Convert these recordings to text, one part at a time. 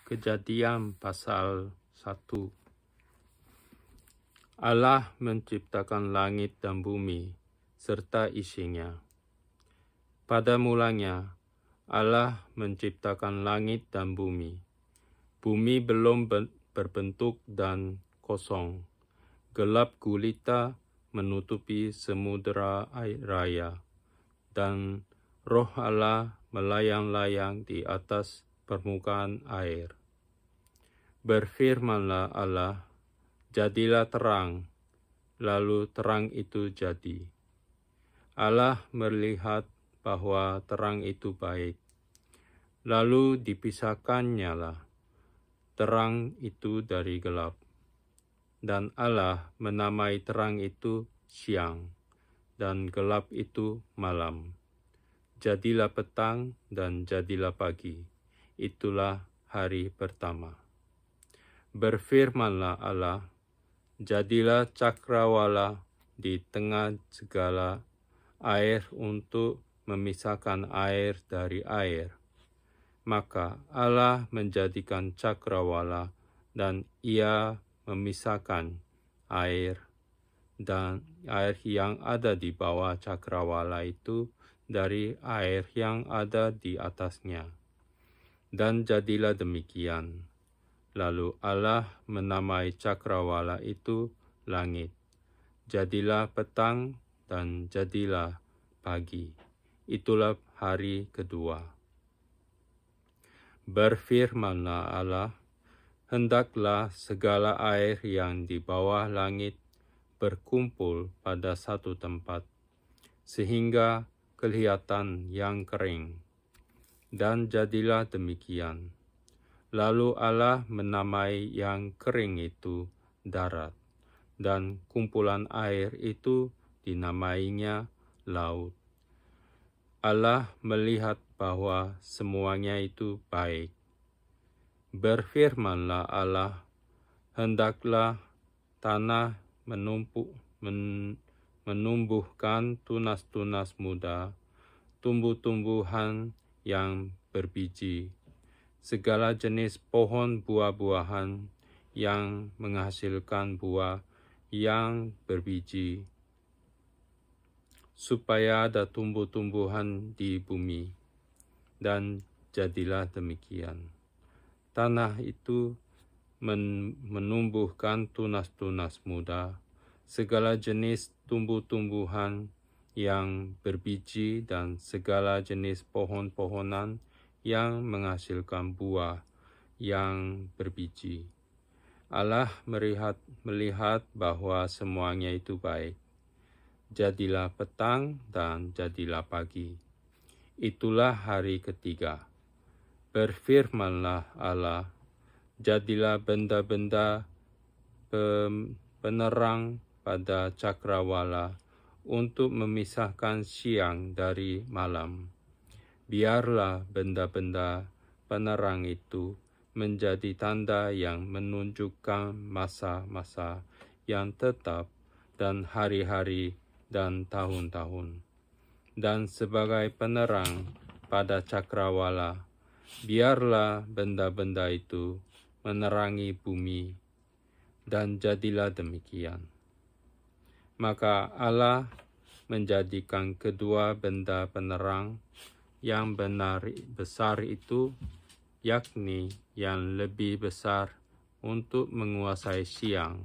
Kejadian pasal 1. Allah menciptakan langit dan bumi serta isinya. Pada mulanya Allah menciptakan langit dan bumi. Bumi belum berbentuk dan kosong. Gelap gulita menutupi samudera air raya, dan Roh Allah melayang-layang di atas permukaan air. Berfirmanlah Allah, jadilah terang, lalu terang itu jadi. Allah melihat bahwa terang itu baik. Lalu dipisahkannyalah terang itu dari gelap. Dan Allah menamai terang itu siang, dan gelap itu malam. Jadilah petang dan jadilah pagi. Itulah hari pertama. Berfirmanlah Allah, jadilah cakrawala di tengah segala air untuk memisahkan air dari air. Maka Allah menjadikan cakrawala, dan Ia memisahkan air dan air yang ada di bawah cakrawala itu dari air yang ada di atasnya. Dan jadilah demikian. Lalu Allah menamai cakrawala itu langit. Jadilah petang dan jadilah pagi. Itulah hari kedua. Berfirmanlah Allah, hendaklah segala air yang di bawah langit berkumpul pada satu tempat, sehingga kelihatan yang kering. Dan jadilah demikian. Lalu Allah menamai yang kering itu darat, dan kumpulan air itu dinamainya laut. Allah melihat bahwa semuanya itu baik. Berfirmanlah Allah, hendaklah tanah menumbuhkan tunas-tunas muda, tumbuh-tumbuhan yang berbiji, segala jenis pohon buah-buahan yang menghasilkan buah yang berbiji, supaya ada tumbuh-tumbuhan di bumi. Dan jadilah demikian. Tanah itu menumbuhkan tunas-tunas muda, segala jenis tumbuh-tumbuhan yang berbiji, dan segala jenis pohon-pohonan yang menghasilkan buah yang berbiji. Allah melihat bahwa semuanya itu baik. Jadilah petang dan jadilah pagi. Itulah hari ketiga. Berfirmanlah Allah, jadilah benda-benda penerang pada cakrawala untuk memisahkan siang dari malam. Biarlah benda-benda penerang itu menjadi tanda yang menunjukkan masa-masa yang tetap dan hari-hari dan tahun-tahun. Dan sebagai penerang pada cakrawala, biarlah benda-benda itu menerangi bumi. Dan jadilah demikian. Maka Allah menjadikan kedua benda penerang yang besar itu, yakni yang lebih besar untuk menguasai siang,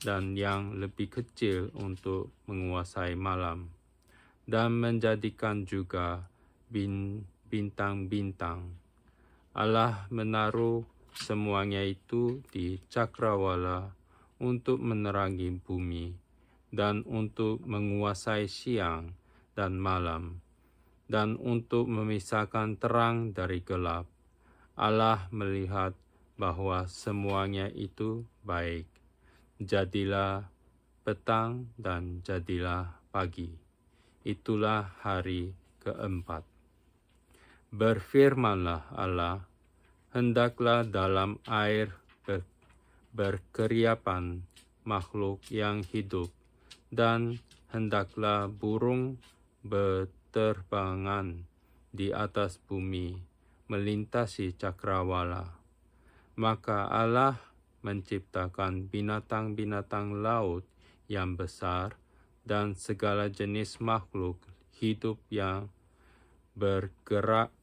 dan yang lebih kecil untuk menguasai malam, dan menjadikan juga bintang-bintang. Allah menaruh semuanya itu di cakrawala untuk menerangi bumi, dan untuk menguasai siang dan malam, dan untuk memisahkan terang dari gelap. Allah melihat bahwa semuanya itu baik. Jadilah petang dan jadilah pagi. Itulah hari keempat. Berfirmanlah Allah, hendaklah dalam air berkeriapan makhluk yang hidup, dan hendaklah burung berterbangan di atas bumi, melintasi cakrawala. Maka Allah menciptakan binatang-binatang laut yang besar dan segala jenis makhluk hidup yang bergerak,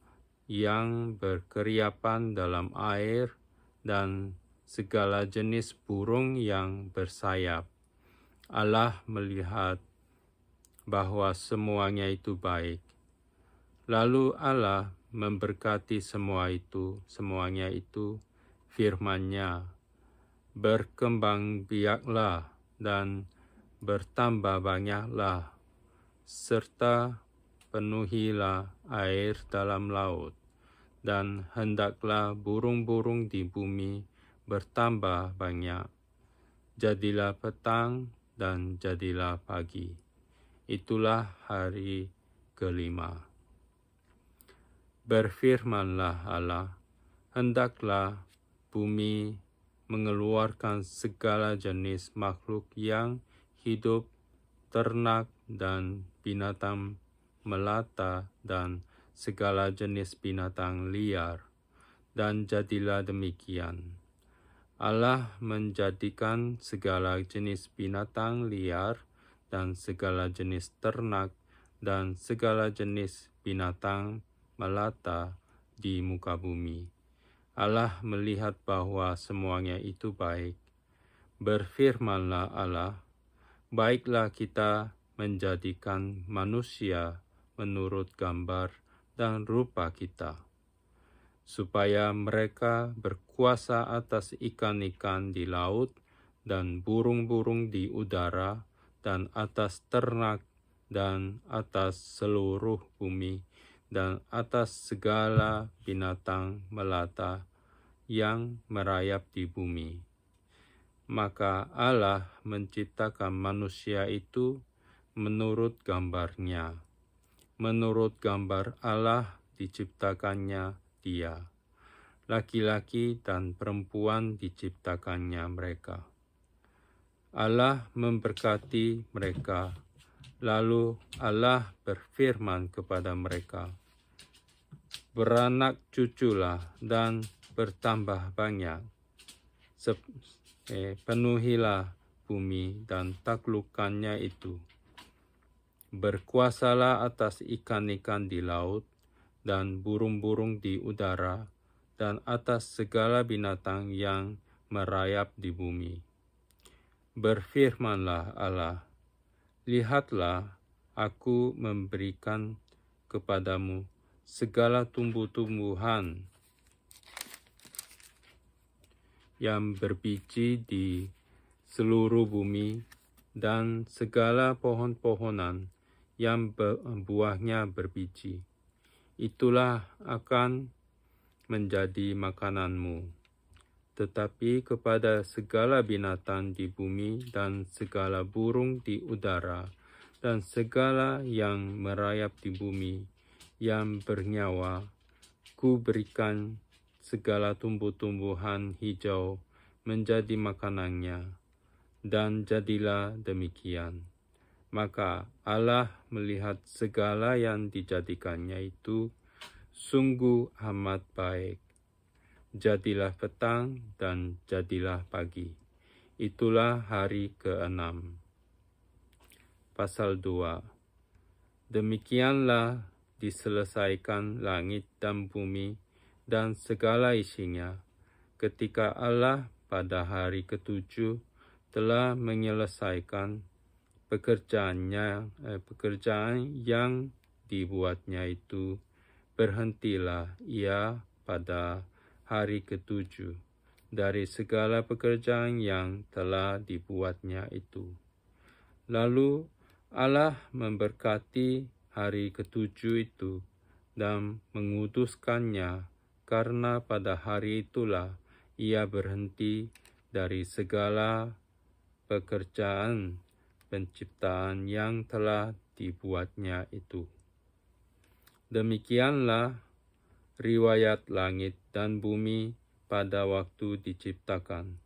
yang berkeriapan dalam air, dan segala jenis burung yang bersayap. Allah melihat bahwa semuanya itu baik. Lalu Allah memberkati semuanya itu firman-Nya, berkembang biaklah dan bertambah banyaklah, serta penuhilah air dalam laut, dan hendaklah burung-burung di bumi bertambah banyak. Jadilah petang dan jadilah pagi. Itulah hari kelima. Berfirmanlah Allah, hendaklah bumi mengeluarkan segala jenis makhluk yang hidup, ternak dan binatang melata dan segala jenis binatang liar. Dan jadilah demikian. Allah menjadikan segala jenis binatang liar dan segala jenis ternak dan segala jenis binatang melata di muka bumi. Allah melihat bahwa semuanya itu baik. Berfirmanlah Allah, baiklah kita menjadikan manusia menurut gambar dan rupa kita, supaya mereka berkuasa atas ikan-ikan di laut dan burung-burung di udara dan atas ternak dan atas seluruh bumi dan atas segala binatang melata yang merayap di bumi. Maka Allah menciptakan manusia itu menurut gambar-Nya. Menurut gambar Allah diciptakannya dia. Laki-laki dan perempuan diciptakannya mereka. Allah memberkati mereka. Lalu Allah berfirman kepada mereka, beranak cuculah dan bertambah banyak. Penuhilah bumi dan taklukkannya itu. Berkuasalah atas ikan-ikan di laut dan burung-burung di udara dan atas segala binatang yang merayap di bumi. Berfirmanlah Allah, lihatlah, aku memberikan kepadamu segala tumbuh-tumbuhan yang berbiji di seluruh bumi dan segala pohon-pohonan yang buahnya berbiji. Itulah akan menjadi makananmu. Tetapi kepada segala binatang di bumi dan segala burung di udara dan segala yang merayap di bumi yang bernyawa, ku berikan segala tumbuh-tumbuhan hijau menjadi makanannya, dan jadilah demikian. Maka Allah melihat segala yang dijadikannya itu sungguh amat baik. Jadilah petang dan jadilah pagi. Itulah hari ke-6. Pasal 2. Demikianlah diselesaikan langit dan bumi dan segala isinya, ketika Allah pada hari ke-7 telah menyelesaikan pekerjaan yang dibuatnya itu. Berhentilah ia pada hari ke-7 dari segala pekerjaan yang telah dibuatnya itu. Lalu Allah memberkati hari ke-7 itu dan menguduskannya, karena pada hari itulah ia berhenti dari segala pekerjaan penciptaan yang telah dibuatnya itu. Demikianlah riwayat langit dan bumi pada waktu diciptakan.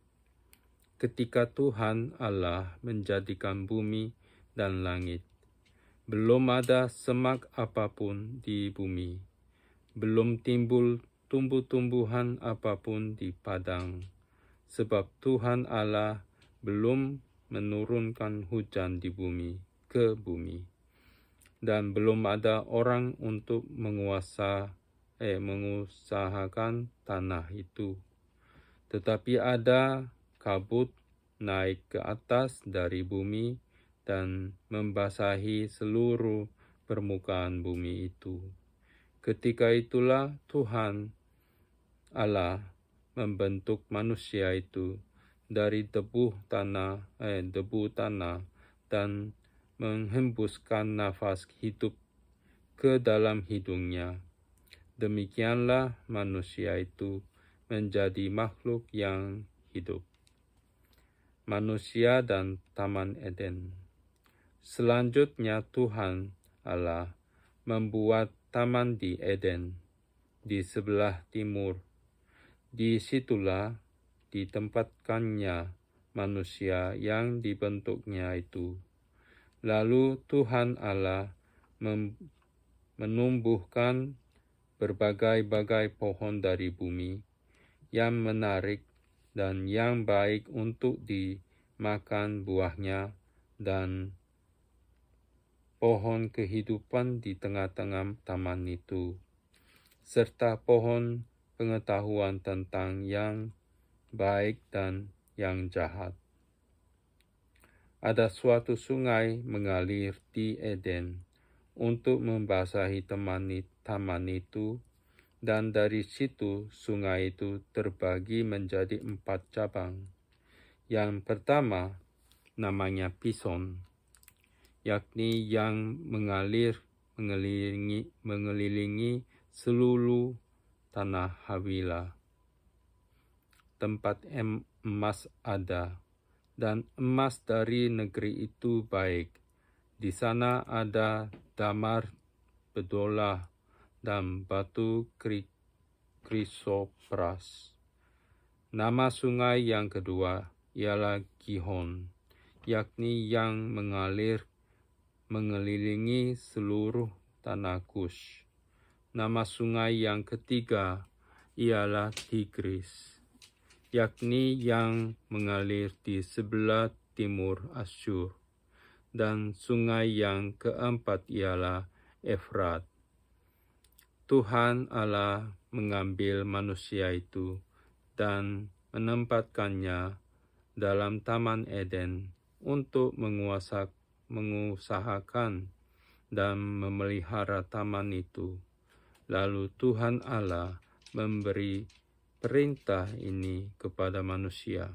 Ketika Tuhan Allah menjadikan bumi dan langit, belum ada semak apapun di bumi. belum timbul tumbuh-tumbuhan apapun di padang, sebab Tuhan Allah belum menurunkan hujan di bumi, ke bumi, dan belum ada orang untuk mengusahakan tanah itu. Tetapi ada kabut naik ke atas dari bumi dan membasahi seluruh permukaan bumi itu. Ketika itulah Tuhan Allah membentuk manusia itu dari debu tanah dan menghembuskan nafas hidup ke dalam hidungnya. Demikianlah manusia itu menjadi makhluk yang hidup. Manusia dan Taman Eden. Selanjutnya Tuhan Allah membuat taman di Eden, di sebelah timur. Di situlah ditempatkannya manusia yang dibentuknya itu. Lalu Tuhan Allah menumbuhkan berbagai-bagai pohon dari bumi yang menarik dan yang baik untuk dimakan buahnya, dan pohon kehidupan di tengah-tengah taman itu, serta pohon pengetahuan tentang yang baik dan yang jahat. Ada suatu sungai mengalir di Eden untuk membasahi taman itu, dan dari situ sungai itu terbagi menjadi 4 cabang. Yang pertama namanya Pison, yakni yang mengelilingi seluruh tanah Hawila. Tempat emas ada, dan emas dari negeri itu baik. Di sana ada damar, bedola, dan batu krisopras. Nama sungai yang kedua ialah Gihon, yakni yang mengelilingi seluruh tanah Kush. Nama sungai yang ketiga ialah Tigris, yakni yang mengalir di sebelah timur Asyur. Dan sungai yang keempat ialah Efrat. Tuhan Allah mengambil manusia itu dan menempatkannya dalam Taman Eden untuk mengusahakan dan memelihara taman itu. Lalu Tuhan Allah memberi perintah ini kepada manusia.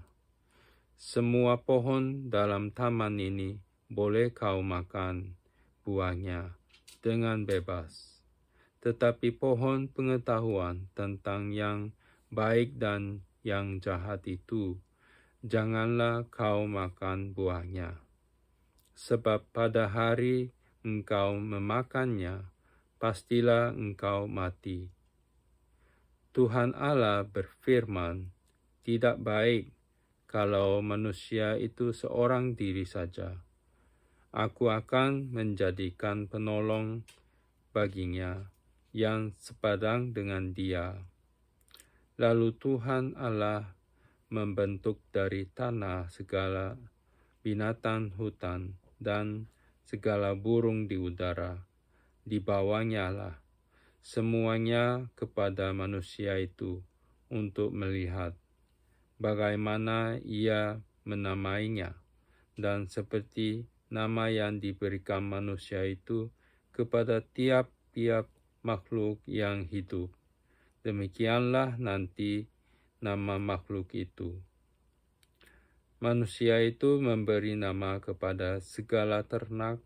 Semua pohon dalam taman ini boleh kau makan buahnya dengan bebas. Tetapi pohon pengetahuan tentang yang baik dan yang jahat itu, janganlah kau makan buahnya. Sebab pada hari engkau memakannya, pastilah engkau mati. Tuhan Allah berfirman, tidak baik kalau manusia itu seorang diri saja. Aku akan menjadikan penolong baginya yang sepadan dengan dia. Lalu Tuhan Allah membentuk dari tanah segala binatang hutan dan segala burung di udara. Dibawanya lah semuanya kepada manusia itu untuk melihat bagaimana ia menamainya, dan seperti nama yang diberikan manusia itu kepada tiap-tiap makhluk yang hidup, demikianlah nanti nama makhluk itu. Manusia itu memberi nama kepada segala ternak,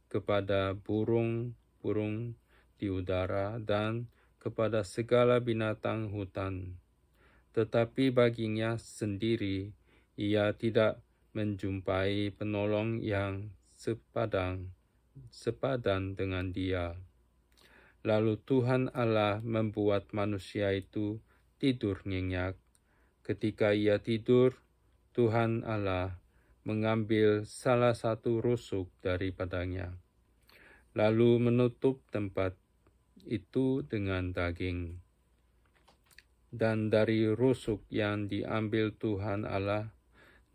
kepada burung-burung di udara, dan kepada segala binatang hutan. Tetapi baginya sendiri, ia tidak menjumpai penolong yang sepadan dengan dia. Lalu Tuhan Allah membuat manusia itu tidur nyenyak. Ketika ia tidur, Tuhan Allah mengambil salah satu rusuk daripadanya, lalu menutup tempat itu dengan daging. Dan dari rusuk yang diambil Tuhan Allah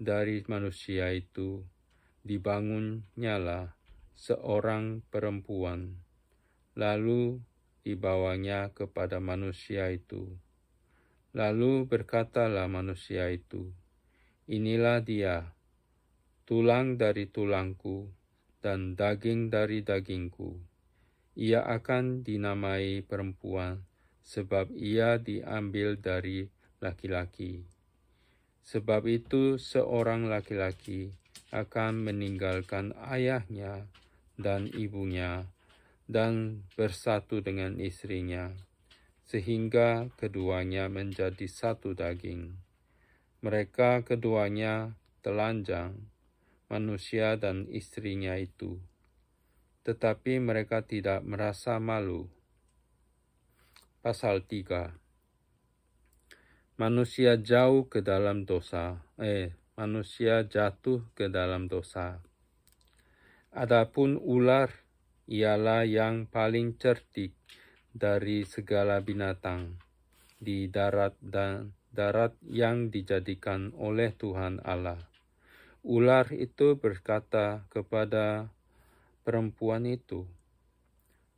dari manusia itu, dibangunnyalah seorang perempuan, lalu dibawanya kepada manusia itu. Lalu berkatalah manusia itu, inilah dia, tulang dari tulangku dan daging dari dagingku. Ia akan dinamai perempuan, sebab ia diambil dari laki-laki. Sebab itu seorang laki-laki akan meninggalkan ayahnya dan ibunya dan bersatu dengan istrinya, sehingga keduanya menjadi satu daging. Mereka keduanya telanjang, manusia dan istrinya itu, tetapi mereka tidak merasa malu. Pasal 3. Manusia jatuh ke dalam dosa. Adapun ular ialah yang paling cerdik dari segala binatang di darat dan darat yang dijadikan oleh Tuhan Allah. Ular itu berkata kepada perempuan itu,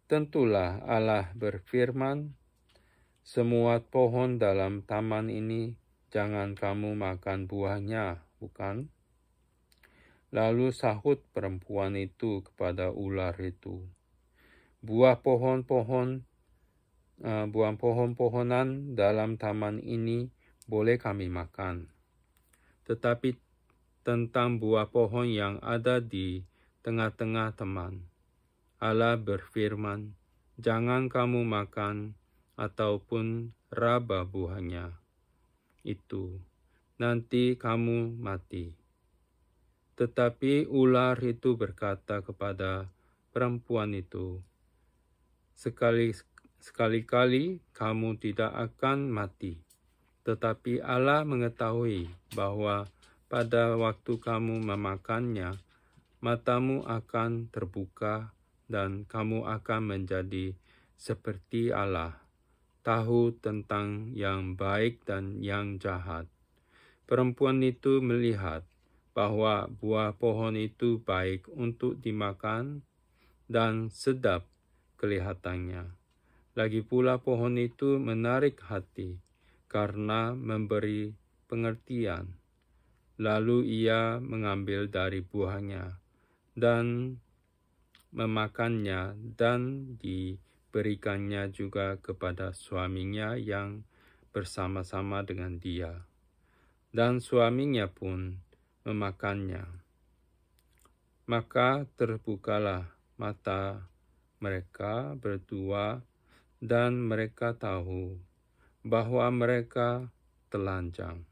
tentulah Allah berfirman, semua pohon dalam taman ini jangan kamu makan buahnya, bukan? Lalu sahut perempuan itu kepada ular itu, buah pohon-pohonan dalam taman ini boleh kami makan. Tetapi tentang buah pohon yang ada di tengah-tengah taman, Allah berfirman, jangan kamu makan ataupun raba buahnya itu, nanti kamu mati. Tetapi ular itu berkata kepada perempuan itu, sekali-kali kamu tidak akan mati. Tetapi Allah mengetahui bahwa pada waktu kamu memakannya, matamu akan terbuka dan kamu akan menjadi seperti Allah, tahu tentang yang baik dan yang jahat. Perempuan itu melihat bahwa buah pohon itu baik untuk dimakan dan sedap kelihatannya. Lagi pula pohon itu menarik hati karena memberi pengertian. Lalu ia mengambil dari buahnya dan memakannya dan diberikannya juga kepada suaminya yang bersama-sama dengan dia. Dan suaminya pun memakannya. Maka terbukalah mata mereka berdua dan mereka tahu bahwa mereka telanjang.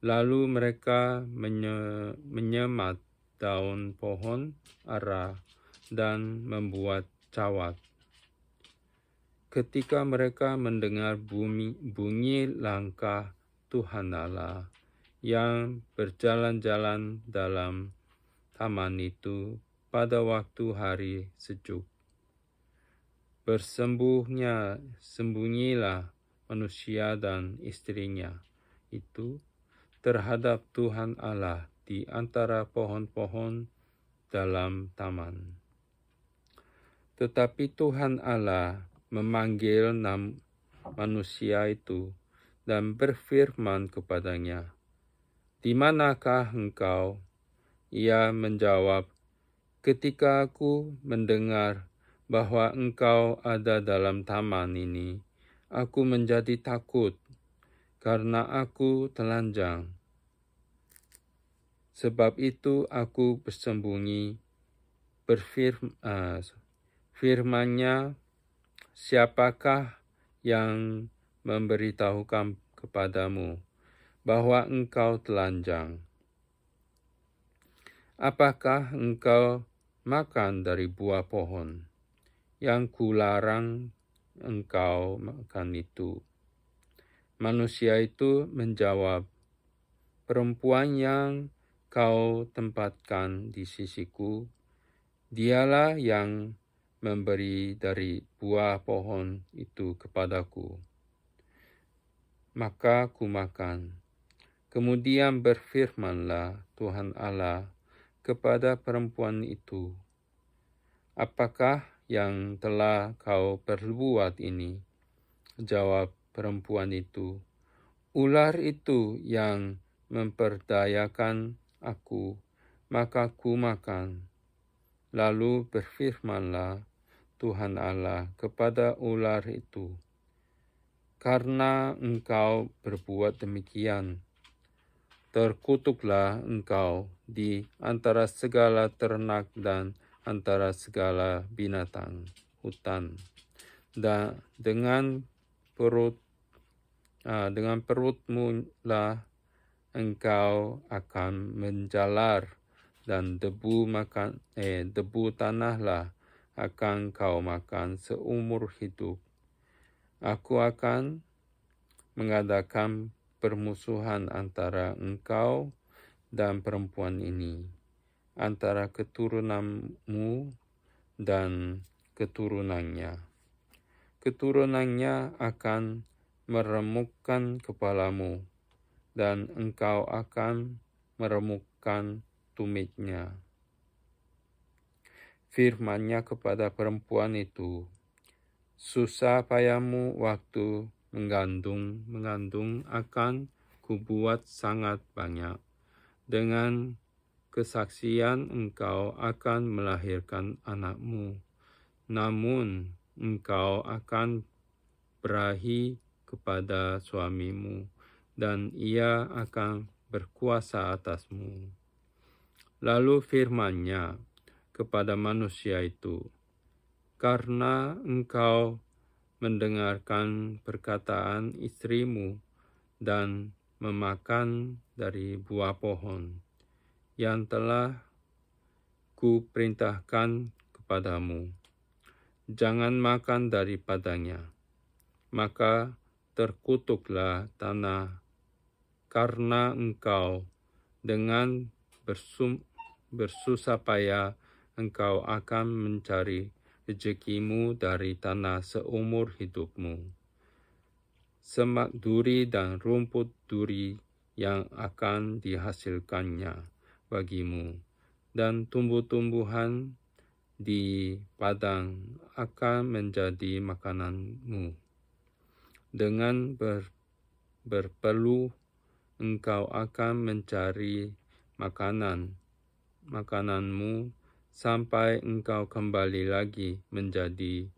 Lalu mereka menyemat daun pohon ara dan membuat cawat. Ketika mereka mendengar bunyi langkah Tuhan Allah yang berjalan-jalan dalam taman itu pada waktu hari sejuk, bersembunyilah manusia dan istrinya itu terhadap Tuhan Allah di antara pohon-pohon dalam taman. Tetapi Tuhan Allah memanggil manusia itu dan berfirman kepadanya, di manakah engkau? Ia menjawab, ketika aku mendengar bahwa engkau ada dalam taman ini, aku menjadi takut karena aku telanjang. Sebab itu aku bersembunyi. Firman-Nya, siapakah yang memberitahukan kepadamu bahwa engkau telanjang? Apakah engkau makan dari buah pohon yang kularang engkau makan itu? Manusia itu menjawab, perempuan yang kau tempatkan di sisiku, dialah yang memberi dari buah pohon itu kepadaku. Maka ku makan. Kemudian berfirmanlah Tuhan Allah kepada perempuan itu, apakah yang telah kau perbuat ini? Jawab perempuan itu, ular itu yang memperdayakan aku, maka ku makan. Lalu berfirmanlah Tuhan Allah kepada ular itu, karena engkau berbuat demikian, terkutuklah engkau di antara segala ternak dan antara segala binatang hutan, dan dengan perutmu lah engkau akan menjalar, dan debu tanahlah akan kau makan seumur hidup. Aku akan mengadakan permusuhan antara engkau dan perempuan ini, antara keturunanmu dan keturunannya. Keturunannya akan meremukkan kepalamu, dan engkau akan meremukkan tumitnya. Firman-Nya kepada perempuan itu, susah payahmu waktu mengandung akan kubuat sangat banyak. Dengan kesaksian engkau akan melahirkan anakmu, namun engkau akan berahi kepada suamimu, dan ia akan berkuasa atasmu. Lalu firman-Nya kepada manusia itu, karena engkau mendengarkan perkataan istrimu dan memakan dari buah pohon yang telah kuperintahkan kepadamu, jangan makan daripadanya, maka terkutuklah tanah karena engkau dengan bersusah payah engkau akan mencari rezekimu dari tanah seumur hidupmu. Semak duri dan rumput duri yang akan dihasilkannya bagimu, dan tumbuh-tumbuhan di padang akan menjadi makananmu. Dengan berpeluh engkau akan mencari makananmu sampai engkau kembali lagi menjadi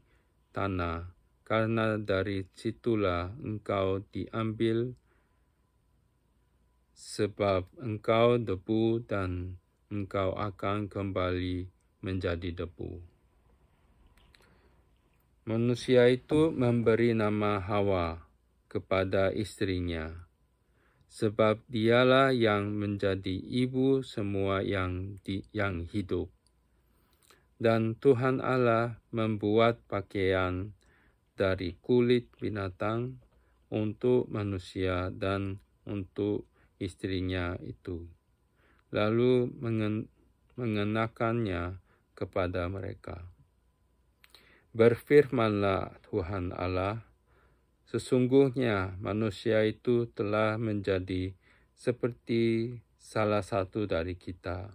tanah, karena dari situlah engkau diambil, sebab engkau debu dan engkau akan kembali menjadi debu. Manusia itu memberi nama Hawa kepada istrinya, sebab dialah yang menjadi ibu semua yang hidup. Dan Tuhan Allah membuat pakaian dari kulit binatang untuk manusia dan untuk istrinya itu, lalu mengenakannya kepada mereka. Berfirmanlah Tuhan Allah, sesungguhnya manusia itu telah menjadi seperti salah satu dari kita,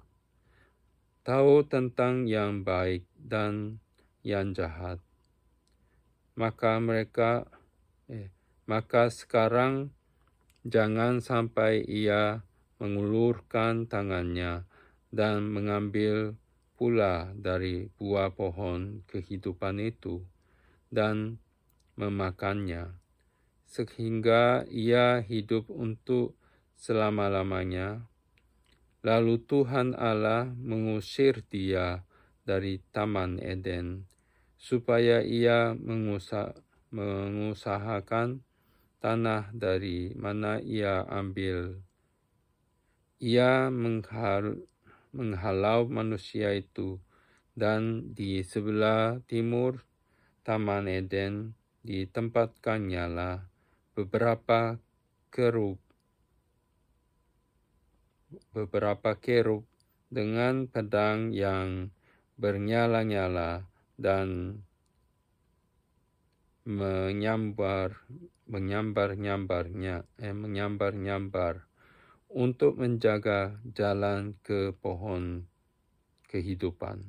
tahu tentang yang baik dan yang jahat. Maka sekarang jangan sampai ia mengulurkan tangannya dan mengambil pula dari buah pohon kehidupan itu dan memakannya, sehingga ia hidup untuk selama-lamanya. Lalu Tuhan Allah mengusir dia dari Taman Eden, supaya ia mengusahakan tanah dari mana ia ambil. Ia menghalau manusia itu, dan di sebelah timur Taman Eden ditempatkannya lah beberapa kerub dengan pedang yang bernyala-nyala dan menyambar-nyambar untuk menjaga jalan ke pohon kehidupan.